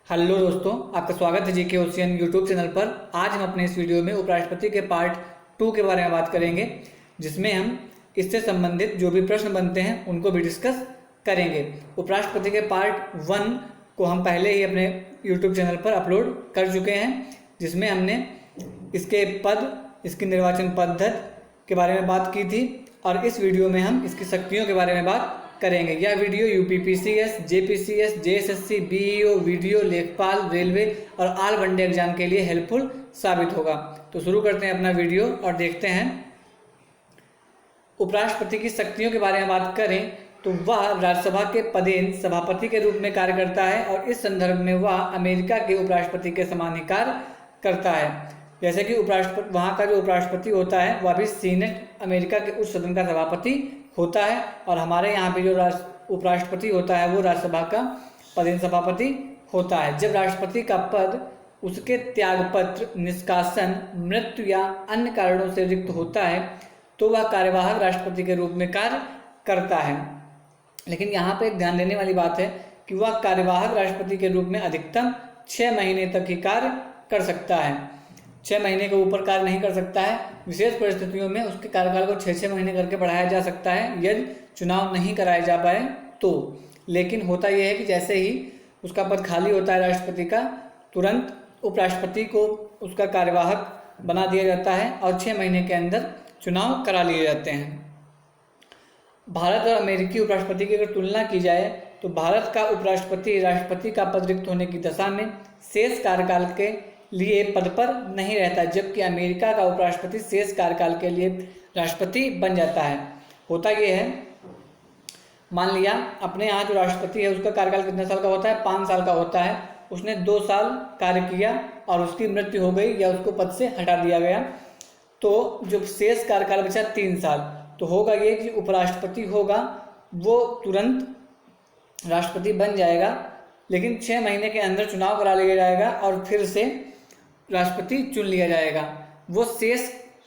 Hello दोस्तों, आपका स्वागत है जीके ओशियन यूट्यूब चैनल पर। आज हम अपने इस वीडियो में उपराष्ट्रपति के पार्ट 2 के बारे में बात करेंगे, जिसमें हम इससे संबंधित जो भी प्रश्न बनते हैं उनको भी डिस्कस करेंगे। उपराष्ट्रपति के पार्ट 1 को हम पहले ही अपने यूट्यूब चैनल पर अपलोड कर चुके हैं, जिसमें हमने इसके पद, इसकी निर्वाचन पद्धति के बारे में बात की थी, और इस वीडियो में हम इसकी शक्तियों के बारे में बात करेंगे। यह video UPPCS, JPCS, JSSC, BEO, video, लेखपाल, रेलवे और ऑल वनडे एग्जाम के लिए हेल्पफुल साबित होगा। तो शुरू करते हैं अपना वीडियो और देखते हैं। उपराष्ट्रपति की शक्तियों के बारे में बात करें तो वह राज्यसभा के पदेन सभापति के रूप में कार्य करता है, और इस संदर्भ में वह अमेरिका के उपराष्ट्रपति के समान ही कार्य करता है। जैसे कि उपराष्ट्रपति, वहाँ का जो उपराष्ट्रपति होता है वह भी सीनेट, अमेरिका के उच्च सदन का सभापति होता है, और हमारे यहाँ पे जो उपराष्ट्रपति होता है वो राज्यसभा का पदेन सभापति होता है। जब राष्ट्रपति का पद उसके त्यागपत्र, निष्कासन, मृत्यु या अन्य कारणों से रिक्त होता है तो वह कार्यवाहक राष्ट्रपति के रूप में कार्य करता है। लेकिन यहाँ पे एक ध्यान देने वाली बात है कि वह कार्यवाहक राष्ट्रपति के रूप में अधिकतम 6 महीने तक ही कार्य कर सकता है। 6 महीने के ऊपर कार्य नहीं कर सकता है। विशेष परिस्थितियों में उसके कार्यकाल को 6-6 महीने करके बढ़ाया जा सकता है यदि चुनाव नहीं कराए जा पाए तो। लेकिन होता यह है कि जैसे ही उसका पद खाली होता है राष्ट्रपति का, तुरंत उपराष्ट्रपति को उसका कार्यवाहक बना दिया जाता है और 6 महीने के अंदर चुनाव करा लिए जाते हैं। भारत और अमेरिकी उपराष्ट्रपति की अगर तुलना की जाए तो भारत का उपराष्ट्रपति राष्ट्रपति का पद रिक्त होने की दशा में शेष कार्यकाल के लिए पद पर नहीं रहता, जबकि अमेरिका का उपराष्ट्रपति शेष कार्यकाल के लिए राष्ट्रपति बन जाता है। होता यह है, मान लिया अपने यहाँ जो राष्ट्रपति है उसका कार्यकाल कितने साल का होता है? 5 साल का होता है। उसने 2 साल कार्य किया और उसकी मृत्यु हो गई या उसको पद से हटा दिया गया, तो जो शेष कार्यकाल बचा 3 साल, तो होगा ये कि उपराष्ट्रपति होगा वो तुरंत राष्ट्रपति बन जाएगा, लेकिन 6 महीने के अंदर चुनाव करा लिया जाएगा और फिर से राष्ट्रपति चुन लिया जाएगा। वो शेष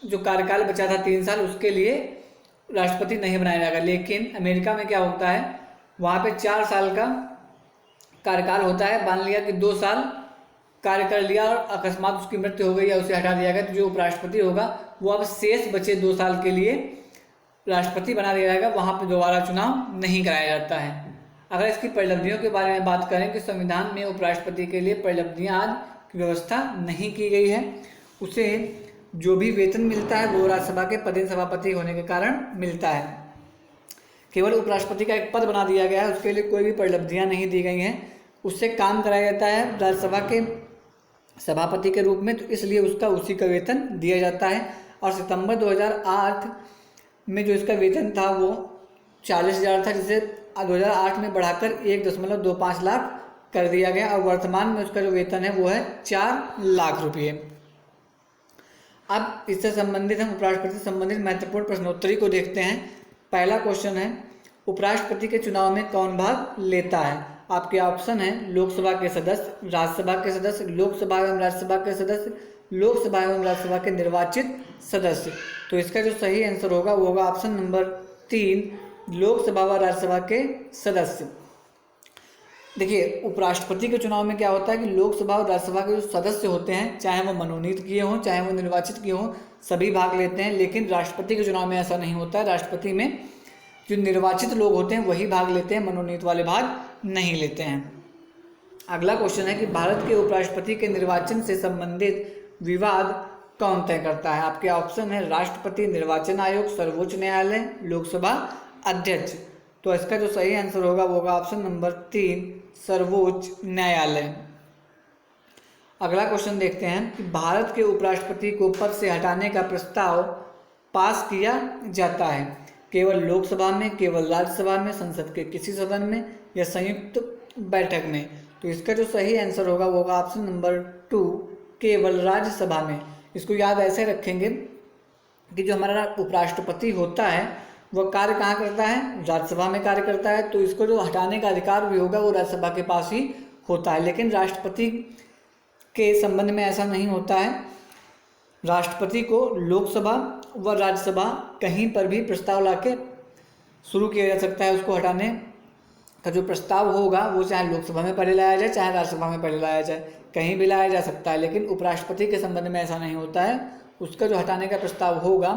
जो कार्यकाल बचा था 3 साल, उसके लिए राष्ट्रपति नहीं बनाया जाएगा। लेकिन अमेरिका में क्या होता है, वहाँ पे 4 साल का कार्यकाल होता है। मान लिया कि 2 साल कार्य कर लिया और अकस्मात उसकी मृत्यु हो गई या उसे हटा दिया गया, तो जो उपराष्ट्रपति होगा वो अब शेष बचे 2 साल के लिए राष्ट्रपति बना दिया जाएगा। वहाँ पर दोबारा चुनाव नहीं कराया जाता है। अगर इसकी परिलब्धियों के बारे में बात करें कि संविधान में उपराष्ट्रपति के लिए परिलब्धियां आज की व्यवस्था नहीं की गई है। उसे जो भी वेतन मिलता है वो राज्यसभा के पदेन सभापति होने के कारण मिलता है। केवल उपराष्ट्रपति का एक पद बना दिया गया है, उसके लिए कोई भी परिलब्धियां नहीं दी गई हैं। उससे काम कराया जाता है राज्यसभा के सभापति के रूप में, तो इसलिए उसका उसी का वेतन दिया जाता है। और सितंबर 2008 में जो इसका वेतन था वो 40,000 था, जिसे 2008 में बढ़ाकर 1.25 लाख कर दिया गया, और वर्तमान में उसका जो वेतन है वो है 4 लाख रुपये। अब इससे संबंधित हम उपराष्ट्रपति से संबंधित महत्वपूर्ण प्रश्नोत्तरी को देखते हैं। पहला क्वेश्चन है, उपराष्ट्रपति के चुनाव में कौन भाग लेता है? आपके ऑप्शन है लोकसभा के सदस्य, राज्यसभा के सदस्य, लोकसभा एवं राज्यसभा के सदस्य, लोकसभा एवं राज्यसभा के निर्वाचित सदस्य। तो इसका जो सही आंसर होगा वो होगा ऑप्शन नंबर 3, लोकसभा व राज्यसभा के सदस्य। देखिए, उपराष्ट्रपति के चुनाव में क्या होता है कि लोकसभा और राज्यसभा के जो सदस्य होते हैं, चाहे वो मनोनीत किए हों चाहे वो निर्वाचित किए हों, सभी भाग लेते हैं। लेकिन राष्ट्रपति के चुनाव में ऐसा नहीं होता है। राष्ट्रपति में जो निर्वाचित लोग होते हैं वही भाग लेते हैं, मनोनीत वाले भाग नहीं लेते हैं। अगला क्वेश्चन है कि भारत के उपराष्ट्रपति के निर्वाचन से संबंधित विवाद कौन तय करता है? आपके ऑप्शन है राष्ट्रपति, निर्वाचन आयोग, सर्वोच्च न्यायालय, लोकसभा अध्यक्ष। तो इसका जो सही आंसर होगा वो होगा ऑप्शन नंबर 3, सर्वोच्च न्यायालय। अगला क्वेश्चन देखते हैं कि भारत के उपराष्ट्रपति को पद से हटाने का प्रस्ताव पास किया जाता है केवल लोकसभा में, केवल राज्यसभा में, संसद के किसी सदन में या संयुक्त बैठक में? तो इसका जो सही आंसर होगा वो होगा ऑप्शन नंबर 2, केवल राज्यसभा में। इसको याद ऐसे रखेंगे कि जो हमारा उपराष्ट्रपति होता है वह कार्य कहाँ करता है? राज्यसभा में कार्य करता है, तो इसको जो हटाने का अधिकार भी होगा वो राज्यसभा के पास ही होता है। लेकिन राष्ट्रपति के संबंध में ऐसा नहीं होता है। राष्ट्रपति को लोकसभा व राज्यसभा कहीं पर भी प्रस्ताव लाके शुरू किया जा सकता है उसको हटाने का जो प्रस्ताव होगा वो चाहे लोकसभा में पहले लाया जाए चाहे राज्यसभा में पहले लाया जाए, कहीं भी लाया जा सकता है, लेकिन उपराष्ट्रपति के संबंध में ऐसा नहीं होता है। उसका जो हटाने का प्रस्ताव होगा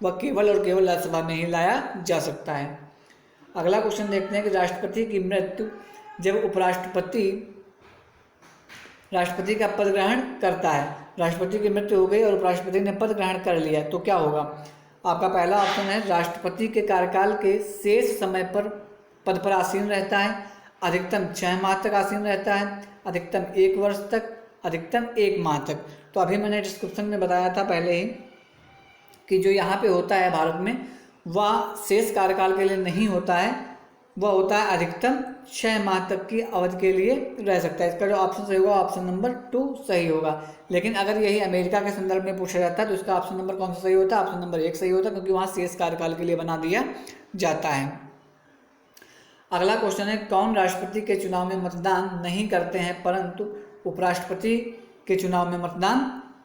वह केवल और केवल राज्यसभा में ही लाया जा सकता है। अगला क्वेश्चन देखते हैं कि राष्ट्रपति की मृत्यु जब राष्ट्रपति का पद ग्रहण करता है, राष्ट्रपति की मृत्यु हो गई और उपराष्ट्रपति ने पद ग्रहण कर लिया तो क्या होगा। आपका पहला ऑप्शन है राष्ट्रपति के कार्यकाल के शेष समय पर पद पर आसीन रहता है, अधिकतम 6 माह तक आसीन रहता है, अधिकतम 1 वर्ष तक, अधिकतम 1 माह तक। तो अभी मैंने डिस्क्रिप्शन में बताया था पहले ही कि जो यहाँ पे होता है भारत में वह शेष कार्यकाल के लिए नहीं होता है, वह होता है अधिकतम 6 माह तक की अवधि के लिए रह सकता है। इसका जो ऑप्शन सही होगा ऑप्शन नंबर 2 सही होगा। लेकिन अगर यही अमेरिका के संदर्भ में पूछा जाता है तो इसका ऑप्शन नंबर कौन सा सही होता है, ऑप्शन नंबर 1 सही होता है, क्योंकि वहाँ शेष कार्यकाल के लिए बना दिया जाता है। अगला क्वेश्चन है कौन राष्ट्रपति के चुनाव में मतदान नहीं करते हैं परंतु उपराष्ट्रपति के चुनाव में मतदान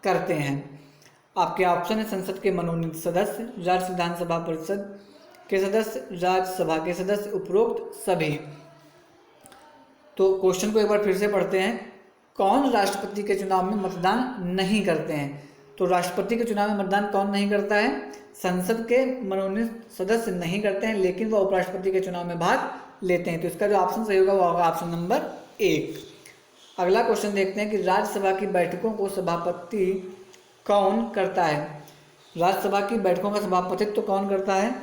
करते हैं। आपके ऑप्शन है संसद के मनोनीत सदस्य, राज्य विधानसभा परिषद के सदस्य, राज्यसभा के सदस्य, उपरोक्त सभी। तो क्वेश्चन को एक बार फिर से पढ़ते हैं, कौन राष्ट्रपति के चुनाव में मतदान नहीं करते हैं। तो राष्ट्रपति के चुनाव में मतदान कौन नहीं करता है, संसद के मनोनीत सदस्य नहीं करते हैं, लेकिन वह उपराष्ट्रपति के चुनाव में भाग लेते हैं। तो इसका जो ऑप्शन सही होगा वो होगा ऑप्शन नंबर 1। अगला क्वेश्चन देखते हैं कि राज्यसभा की बैठकों को सभापति कौन करता है। राज्यसभा की बैठकों का सभापतित्व तो कौन करता है।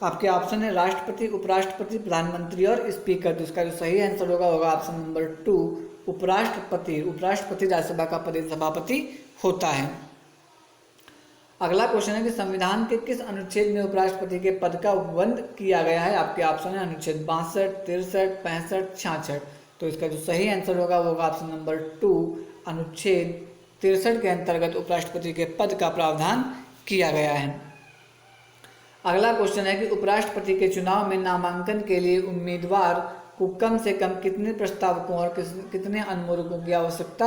आपके ऑप्शन है राष्ट्रपति, उपराष्ट्रपति, प्रधानमंत्री और स्पीकर। तो इसका जो सही आंसर होगा ऑप्शन नंबर 2 उपराष्ट्रपति। उपराष्ट्रपति राज्यसभा का पद सभापति होता है। अगला क्वेश्चन है कि संविधान के किस अनुच्छेद में उपराष्ट्रपति के पद का उपबंध किया गया है। आपके ऑप्शन है अनुच्छेद 62, 63, 65, 66। तो इसका जो सही आंसर होगा वो होगा ऑप्शन नंबर 2 अनुच्छेद 63 के अंतर्गत उपराष्ट्रपति के पद का प्रावधान किया गया है। अगला क्वेश्चन है कि उपराष्ट्रपति के चुनाव में नामांकन के लिए उम्मीदवार को कम से कम कितने प्रस्तावकों और कितने अनुमोदकों की आवश्यकता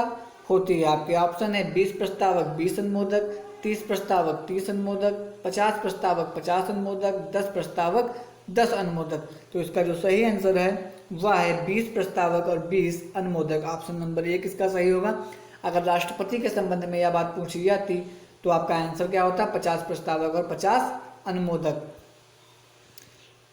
होती है। आपके ऑप्शन है 20 प्रस्तावक 20 अनुमोदक, 30 प्रस्तावक 30 अनुमोदक, 50 प्रस्तावक 50 अनुमोदक, 10 प्रस्तावक 10 अनुमोदक। तो इसका जो सही आंसर है वह है 20 प्रस्तावक और 20 अनुमोदक। ऑप्शन नंबर 1 इसका सही होगा। अगर राष्ट्रपति के संबंध में यह बात पूछी जाती तो आपका आंसर क्या होता, 50 प्रस्तावक और 50 अनुमोदक।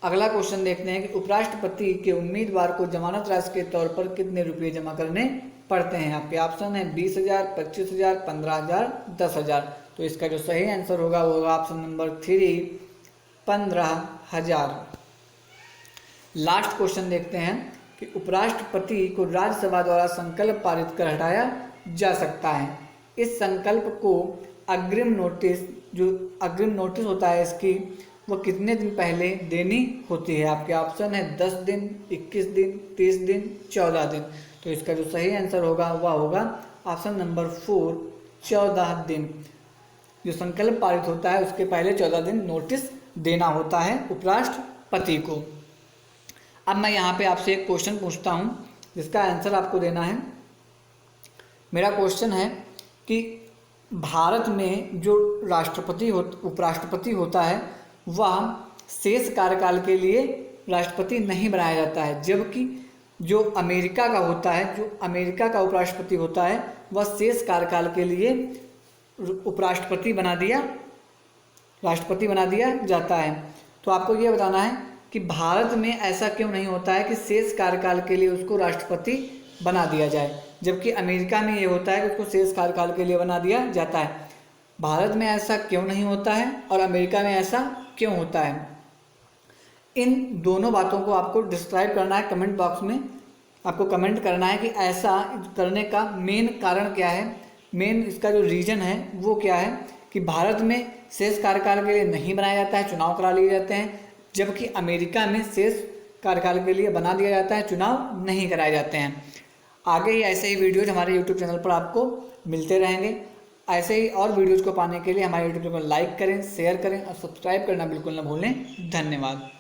अगला क्वेश्चन देखते हैं कि उपराष्ट्रपति के उम्मीदवार को जमानत राशि के तौर पर कितने रुपये जमा करने पड़ते हैं। आपके ऑप्शन है 20,000, 25,000, 15,000, 10,000। तो इसका जो सही आंसर होगा वो होगा ऑप्शन नंबर 3 15,000। लास्ट क्वेश्चन देखते हैं कि उपराष्ट्रपति को राज्यसभा द्वारा संकल्प पारित कर हटाया जा सकता है। इस संकल्प को अग्रिम नोटिस होता है इसकी वो कितने दिन पहले देनी होती है। आपके ऑप्शन है 10 दिन, 21 दिन, 30 दिन, 14 दिन। तो इसका जो सही आंसर होगा वह होगा ऑप्शन नंबर 4 14 दिन। जो संकल्प पारित होता है उसके पहले 14 दिन नोटिस देना होता है उपराष्ट्रपति को। अब मैं यहाँ पे आपसे एक क्वेश्चन पूछता हूँ जिसका आंसर आपको देना है। मेरा क्वेश्चन है कि भारत में जो उपराष्ट्रपति होता है वह शेष कार्यकाल के लिए राष्ट्रपति नहीं बनाया जाता है, जबकि जो अमेरिका का होता है, जो अमेरिका का उपराष्ट्रपति होता है वह शेष कार्यकाल के लिए राष्ट्रपति बना दिया जाता है। तो आपको ये बताना है कि भारत में ऐसा क्यों नहीं होता है कि शेष कार्यकाल के लिए उसको राष्ट्रपति बना दिया जाए, जबकि अमेरिका में ये होता है कि उसको शेष कार्यकाल के लिए बना दिया जाता है। भारत में ऐसा क्यों नहीं होता है और अमेरिका में ऐसा क्यों होता है, इन दोनों बातों को आपको डिस्क्राइब करना है कमेंट बॉक्स में। आपको कमेंट करना है कि ऐसा करने का मेन कारण क्या है, मेन इसका जो रीज़न है वो क्या है कि भारत में शेष कार्यकाल के लिए नहीं बनाया जाता है, चुनाव करा लिए जाते हैं, जबकि अमेरिका में शेष कार्यकाल के लिए बना दिया जाता है, चुनाव नहीं कराए जाते हैं। आगे ही ऐसे ही वीडियोज हमारे यूट्यूब चैनल पर आपको मिलते रहेंगे। ऐसे ही और वीडियोज़ को पाने के लिए हमारे यूट्यूब चैनल को लाइक करें, शेयर करें और सब्सक्राइब करना बिल्कुल न भूलें। धन्यवाद।